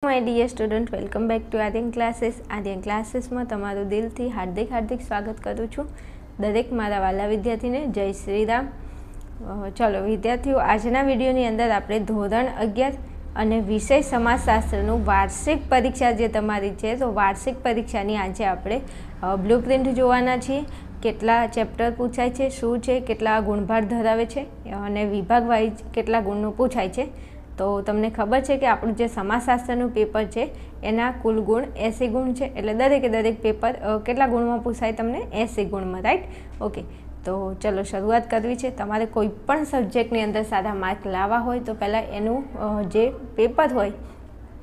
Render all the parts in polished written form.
My dear student welcome back to Aryan classes में तमारू दिल थी हार्दिक स्वागत करूँ छूँ। दरेक मारा वाला विद्यार्थी ने जय श्री राम। चलो विद्यार्थियों, आजना विडियोनी अंदर आपणे धोरण 11 अने विषय समाजशास्त्रनु वार्षिक परीक्षा जे तमारी छे तो वार्षिक परीक्षानी आजे आपणे ब्लूप्रिंट जोवाना छीए। केटला चेप्टर पूछाय छे, शुं छे, केटला गुणभार धरावे छे अने विभाग वाइज केटला गुणनुं पूछाय छे। तो तमने खबर है कि आपणुं जे समाजशास्त्रनुं पेपर है एना कुल गुण 80 गुण है। एटले दरेक पेपर केटला गुणमां पूछाय तमने 80 गुणमां, राइट। ओके, तो चलो शुरुआत करवी छे। तमारे कोईपण सब्जेक्टनी अंदर सारा मार्क लावा होय तो पहला एनुं जे पेपर होय,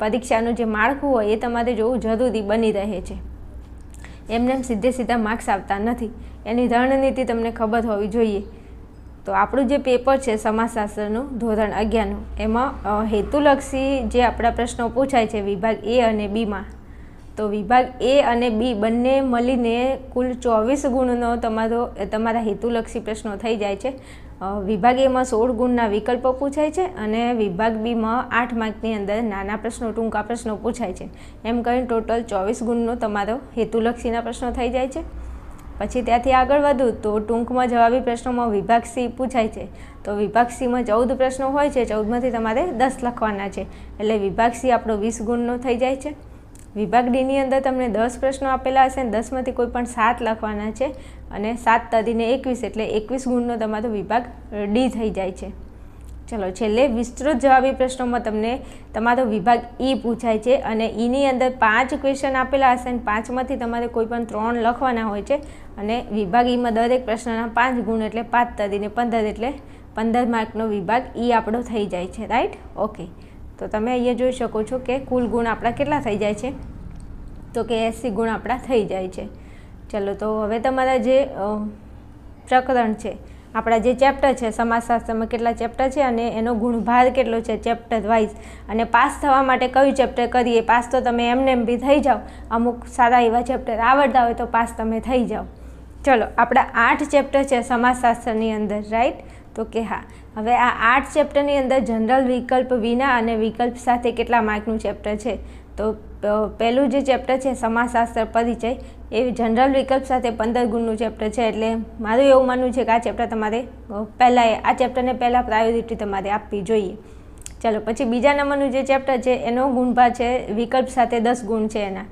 परीक्षानुं जे माळखुं होय ए तमारे जोवुं जरूरी बनी रहे छे। एमनेम सीधा मार्क्स आवता नथी, एनी रणनीति तमने खबर होवी जोईए। तो आपणुं जे पेपर है समाजशास्त्रनुं धोरण 11नुं एमां हेतुलक्षी जे आपणा प्रश्नों पूछाय छे विभाग ए अने बी मां, तो विभाग ए अने बी बंने मळीने कुल 24 गुणनो तमारा हेतुलक्षी प्रश्नों थई जाय छे। विभाग ए मां 16 गुणना विकल्पो पूछाय छे अने विभाग बी मां 8 मार्कनी अंदर नाना प्रश्नों टूंका प्रश्नों पूछाय छे। एम करीने टोटल 24 गुणनो तमारो हेतुलक्षीना प्रश्नों थई जाय छे। पछी त्याथी आगळ वधुं तो टूंकमां जवाबी प्रश्नों में विभाग सी पूछाय छे तो विभाग सी में 14 प्रश्नों होय छे, 14 मांथी तमारे 10 लखवाना छे एटले विभाग सी आपणो 20 गुणनो थई जाय छे। विभाग डी नी अंदर तमने 10 प्रश्नों आपेला हशे, 10 मांथी कोई पण 7 लखवाना छे अने 7 तरीने 21 एटले 21 गुणनो तमारो विभाग डी थई जाय छे। चलो छेल्ले विस्तृत जवाबी प्रश्नों में तमने तमारो विभाग ई पूछाय छे अने ई नी अंदर 5 क्वेश्चन आपेला हशे अने 5 मांथी तमारे कोई पण 3 लखवाना होय छे अने विभाग ई में दरेक प्रश्नना 5 गुण एटले 5 तरीने 15 एटले 15 मार्कनो विभाग ई आपणो थई जाय छे, राइट। ओके, तो तमे अहींया जोई शको छो कि कुल गुण आपणा केटला थई जाय छे, तो कि 80 गुण आपणा थई जाय छे। चलो तो हवे तमारा जे प्रकरण छे, आपड़ा जे चेप्टर है समाजशास्त्र में केटला चेप्टर है अने एनो गुणभार केटलो छे चेप्टर वाइज, अने पास थवा माटे कयुं चेप्टर करीए। पास तो तमे एमने एम भी थई जाओ, अमुक सारा एवा चेप्टर आवड़ता होय तो पास तमे थई जाओ। चलो आपड़ा 8 चेप्टर है समाजशास्त्रनी अंदर, राइट। तो कि हाँ, हवे आ 8 चेप्टरनी अंदर जनरल विकल्प विना अने विकल्प साथे केटला मार्कनुं चेप्टर है। तो पहलू जे चेप्टर है समाजशास्त्र परिचय ए जनरल विकल्प साथे 15 गुणनुं चेप्टर है। एटले मारुं एवुं मानवुं छे के आ चेप्टर तमारे पहला आ चेप्टरने पहला प्रायोरिटी तमारे आपवी जोईए। चलो पछी बीजा नंबरनुं जे चेप्टर है एनो गुणभार है विकल्प साथे 10 गुण है एना।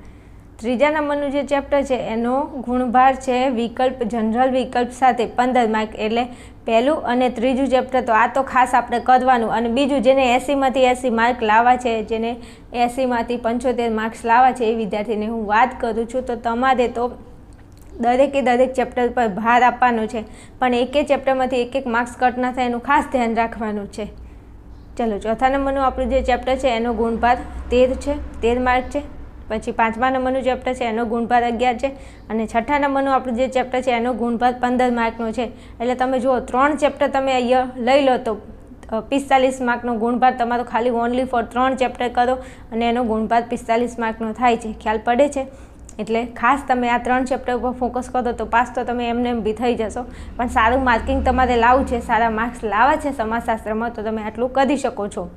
त्रीजा नंबरनुं जे चेप्टर है एनो गुणभार है विकल्प जनरल विकल्प साथे 15 मार्क। एटले पहलू अने त्रीजू चेप्टर तो आ तो खास आपणे करवानुं, अने बीजू जेने 80 मांथी 80 मार्क लावा छे, जेने 80 मांथी 75 मार्क्स लावा छे ए विद्यार्थीने हुं वात करूं छुं। तो तमारे तो दरेके दरेक चेप्टर पर भार आपवानो छे, पण एक चेप्टरमांथी एक मार्क्स कट न थाय एनुं खास ध्यान राखवानुं छे। चलो चौथा नंबरनुं आपणुं जे चेप्टर है एनो गुणभार 13 छे, 13 मार्क छे। पछी 5मा नंबरनुं चेप्टर है एनो गुणभार 11 छे अने 6ठा नंबरनुं आपणुं जे चेप्टर है एनो गुणभार 15 मार्कनो छे। एटले तमे जुओ 3 चेप्टर तमे अहींया लई लो तो 45 मार्कनो गुणभार तमारो खाली ओनली फॉर 3 चेप्टर करो अने एनो गुणभार 45 मार्कनो थाय छे। ख्याल पड़े छे? एटले खास तमे आ 3 चेप्टर पर फोकस करो तो पास तो तमे एमने एम भी थई जशो, पण सारुं मार्किंग तमारे लावुं छे, सारा मार्क्स लावा छे समाजशास्त्रमां तो तमे आटલું કરી શકો છો।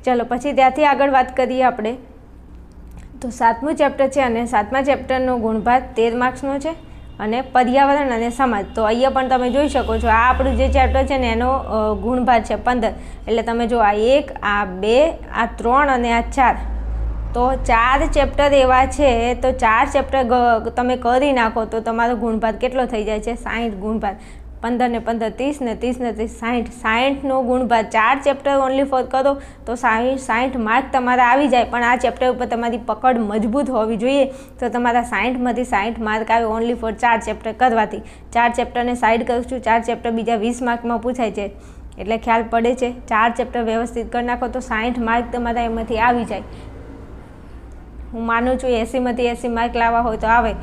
चलो पछी त्याथी आगळ वात करीए आपणे। तो 7मुं चेप्टर है अने 7मा चेप्टरनो गुणभार 13 मार्क्सनो छे अने पर्यावरण अने समाज। तो अहींया पण तमे जोई शको छो आ आपणुं जे चेप्टर छे ने एनो गुणभार छे 15। एटले तमे जो आ 1 आ 2 आ 3 अने आ 4, तो 4 चेप्टर एवा छे तो 4 चेप्टर तमे करी नाखो तो तमारो गुणभार केटलो थई जाय छे 60 गुणभार। 15 ने 15 30 ने 30 ने 30 60, 60 नो गुणभार 4 चेप्टर ओनली फॉर करो तो 60 मार्क तमारा आवी जाए। पण आ चेप्टर पर तमारी पकड़ मजबूत होवी जोईए तो तमारा 60 मांथी 60 मार्क आवे ओनली फॉर 4 चेप्टर करवाथी। 4 चेप्टर ने साइड करशुं, 4 चेप्टर बीजा 20 मार्क में पूछाय छे एटले ख्याल पड़े छे। 4 चेप्टर व्यवस्थित कर नाखो तो 60 मार्क तमारा एमांथी आवी जाए। हूँ मानु छुं 80 मांथी 80 मार्क लावा होय तो आवे,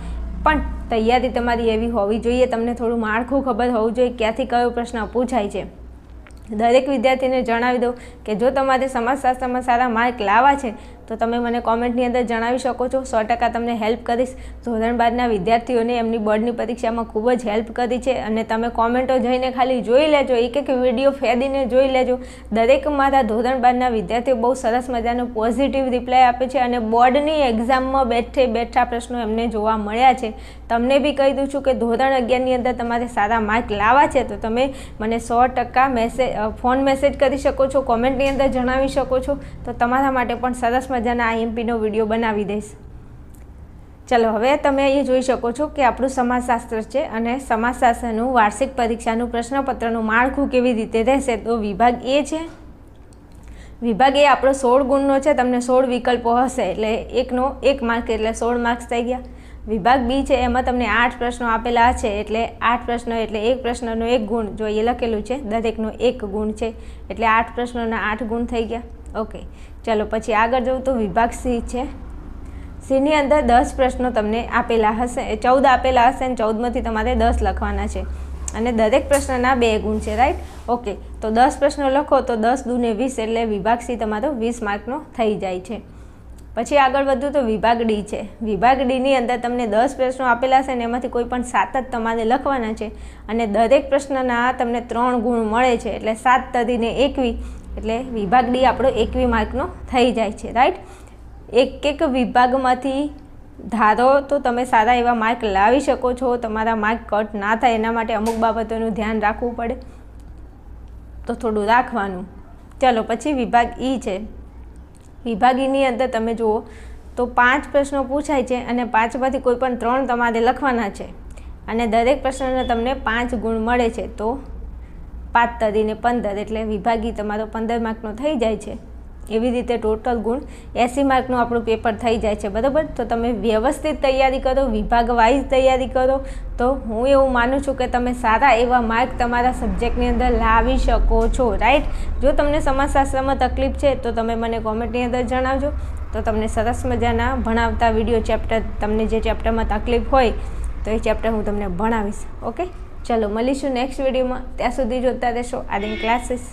पण तैयारी तमारी एवी होवी जोईए, तमने थोड़ुं माळखुं खबर होवुं जोईए क्यांथी कयो प्रश्न पूछाय छे। दरेक विद्यार्थीने जणावी दो कि जो तमारे समाजशास्त्र में सारा मार्क लावा छे તો તમે મને કોમેન્ટની અંદર જણાવી શકો છો. 100% તમને હેલ્પ કરીશ. ધોરણ 12ના વિદ્યાર્થીઓને એમની બોર્ડની પરીક્ષામાં ખૂબ જ હેલ્પ કરી છે અને તમે કોમેન્ટો જઈને ખાલી જોઈ લેજો, એક વિડીયો ફેદીને જોઈ લેજો. દરેક મારા ધોરણ 12ના વિદ્યાર્થીઓ બહુ સરસ મજાનો પોઝિટિવ રિપ્લાય આપે છે અને બોર્ડની એક્ઝામમાં બેઠા પ્રશ્નો એમને જોવા મળ્યા છે. તમને બી કહી દઉં છું કે ધોરણ 11ની અંદર તમારે સારા માર્ક લાવવા છે તો તમે મને 100% ફોન મેસેજ કરી શકો છો, કોમેન્ટની અંદર જણાવી શકો છો. તો તમારા માટે પણ સરસ મજાના IMPનો વિડીયો બનાવી દઈશ. ચલો, હવે તમે અહીં જોઈ શકો છો કે આપણું સમાજશાસ્ત્ર છે અને સમાજશાસ્ત્રનું વાર્ષિક પરીક્ષાનું પ્રશ્નપત્રનું માળખું કેવી રીતે રહેશે. તો વિભાગ એ છે. વિભાગ એ આપણો 16 ગુણનો છે. તમને 16 વિકલ્પો હશે એટલે એકનો 1 માર્ક એટલે 16 માર્ક્સ થઈ ગયા. વિભાગ બી છે, એમાં તમને 8 પ્રશ્નો આપેલા છે એટલે 8 પ્રશ્નો એટલે એક પ્રશ્નનો 1 ગુણ. જો એ લખેલું છે દરેકનો 1 ગુણ છે એટલે 8 પ્રશ્નોના 8 ગુણ થઈ ગયા. ઓકે, ચલો પછી આગળ જવું તો વિભાગ સી છે. સીની અંદર 10 પ્રશ્નો તમને આપેલા હશે, 14 આપેલા હશે અને 14માંથી તમારે 10 લખવાના છે અને દરેક પ્રશ્નના 2 ગુણ છે, રાઈટ. ઓકે, તો 10 પ્રશ્નો લખો તો 10 દૂને 20 એટલે વિભાગ સી તમારો 20 માર્કનો થઈ જાય છે. પછી આગળ વધુ તો વિભાગ ડી છે. વિભાગ ડીની અંદર તમને 10 પ્રશ્નો આપેલા છે અને એમાંથી કોઈ પણ 7 જ તમારે લખવાના છે અને દરેક પ્રશ્નના તમને 3 ગુણ મળે છે એટલે 7 તરીને 21 એટલે વિભાગ ડી આપણો 21 માર્કનો થઈ જાય છે, રાઈટ. એક વિભાગમાંથી ધારો તો તમે સારા એવા માર્ક લાવી શકો છો. તમારા માર્ક કટ ના થાય એના માટે અમુક બાબતોનું ધ્યાન રાખવું પડે, તો થોડું રાખવાનું. ચલો પછી વિભાગ ઈ છે. વિભાગ ઈની અંદર તમે જુઓ તો 5 પ્રશ્નો પૂછાય છે અને 5માંથી કોઈ પણ 3 તમારે લખવાના છે અને દરેક પ્રશ્નને તમને 5 ગુણ મળે છે. તો 5 તરીને 15 એટલે વિભાગ ઈ તમારો 15 માર્કનો થઈ જાય છે. એવી રીતે ટોટલ ગુણ 80 માર્કનું આપણું પેપર થઈ જાય છે, બરાબર. તો તમે વ્યવસ્થિત તૈયારી કરો, વિભાગ વાઇઝ તૈયારી કરો તો હું એવું માનું છું કે તમે સારા એવા માર્ક તમારા સબ્જેક્ટની અંદર લાવી શકો છો, રાઈટ. જો તમને સમાજશાસ્ત્રમાં તકલીફ છે તો તમે મને કોમેન્ટની અંદર જણાવજો. તો તમને સરસ મજાના ભણાવતા વિડીયો ચેપ્ટર, તમને જે ચેપ્ટરમાં તકલીફ હોય તો એ ચેપ્ટર હું તમને ભણાવીશ. ઓકે, ચલો મળીશું નેક્સ્ટ વિડીયોમાં. ત્યાં સુધી જોતા રહેશો આર્યન ક્લાસીસ.